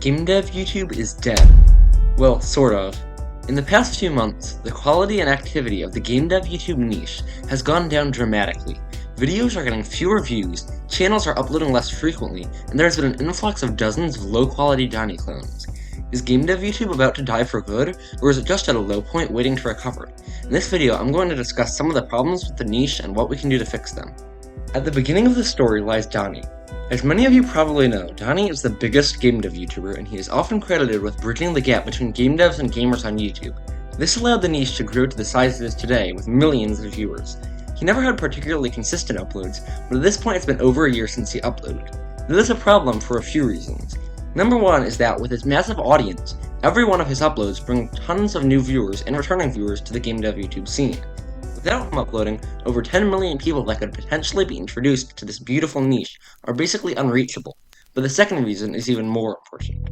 Gamedev YouTube is dead. Well, sort of. In the past few months, the quality and activity of the Gamedev YouTube niche has gone down dramatically. Videos are getting fewer views, channels are uploading less frequently, and there has been an influx of dozens of low-quality Dani clones. Is Gamedev YouTube about to die for good, or is it just at a low point waiting to recover? In this video, I'm going to discuss some of the problems with the niche and what we can do to fix them. At the beginning of the story lies Dani. As many of you probably know, Dani is the biggest Gamedev YouTuber, and he is often credited with bridging the gap between game devs and gamers on YouTube. This allowed the niche to grow to the size it is today, with millions of viewers. He never had particularly consistent uploads, but at this point it's been over a year since he uploaded. This is a problem for a few reasons. Number one is that with his massive audience, every one of his uploads brings tons of new viewers and returning viewers to the Gamedev YouTube scene. Without him uploading, over 10 million people that could potentially be introduced to this beautiful niche are basically unreachable, but the second reason is even more important.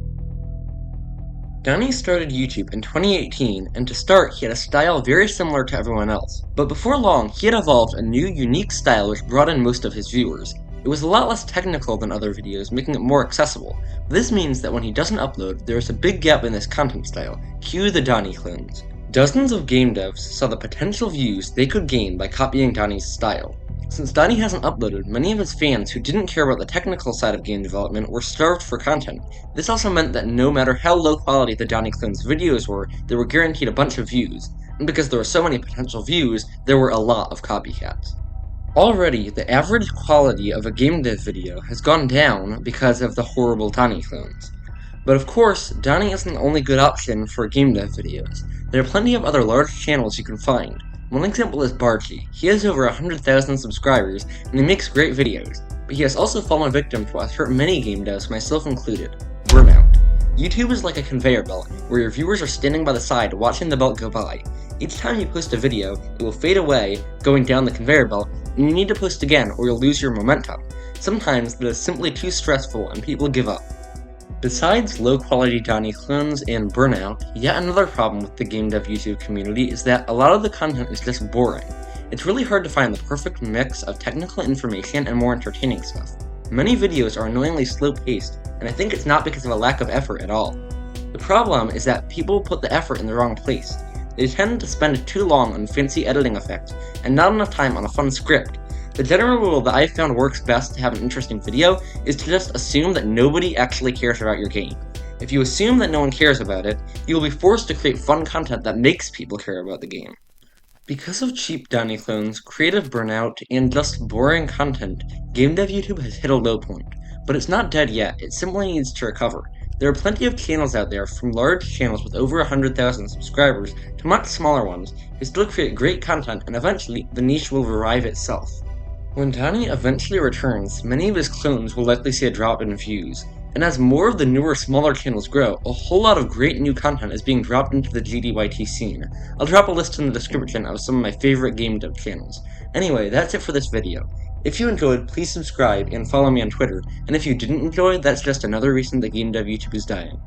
Dani started YouTube in 2018, and to start, he had a style very similar to everyone else. But before long, he had evolved a new, unique style which brought in most of his viewers. It was a lot less technical than other videos, making it more accessible. This means that when he doesn't upload, there is a big gap in this content style. Cue the Dani clones. Dozens of game devs saw the potential views they could gain by copying Dani's style. Since Dani hasn't uploaded, many of his fans who didn't care about the technical side of game development were starved for content. This also meant that no matter how low quality the Dani clones' videos were, they were guaranteed a bunch of views. And because there were so many potential views, there were a lot of copycats. Already, the average quality of a game dev video has gone down because of the horrible Dani clones. But of course, Dani isn't the only good option for game dev videos. There are plenty of other large channels you can find. One example is Barchi. He has over 100,000 subscribers, and he makes great videos, but he has also fallen victim to what hurt many game devs, myself included: burnout. YouTube is like a conveyor belt, where your viewers are standing by the side watching the belt go by. Each time you post a video, it will fade away, going down the conveyor belt, and you need to post again or you'll lose your momentum. Sometimes that is simply too stressful and people give up. Besides low-quality Dani clones and burnout, yet another problem with the Gamedev YouTube community is that a lot of the content is just boring. It's really hard to find the perfect mix of technical information and more entertaining stuff. Many videos are annoyingly slow-paced, and I think it's not because of a lack of effort at all. The problem is that people put the effort in the wrong place. They tend to spend too long on fancy editing effects, and not enough time on a fun script. The general rule that I've found works best to have an interesting video is to just assume that nobody actually cares about your game. If you assume that no one cares about it, you will be forced to create fun content that makes people care about the game. Because of cheap Dani clones, creative burnout, and just boring content, Gamedev YouTube has hit a low point. But it's not dead yet, it simply needs to recover. There are plenty of channels out there, from large channels with over 100,000 subscribers to much smaller ones, who still create great content, and eventually, the niche will revive itself. When Dani eventually returns, many of his clones will likely see a drop in views, and as more of the newer, smaller channels grow, a whole lot of great new content is being dropped into the GDYT scene. I'll drop a list in the description of some of my favorite game dev channels. Anyway, that's it for this video. If you enjoyed, please subscribe and follow me on Twitter, and if you didn't enjoy, that's just another reason that Gamedev YouTube is dying.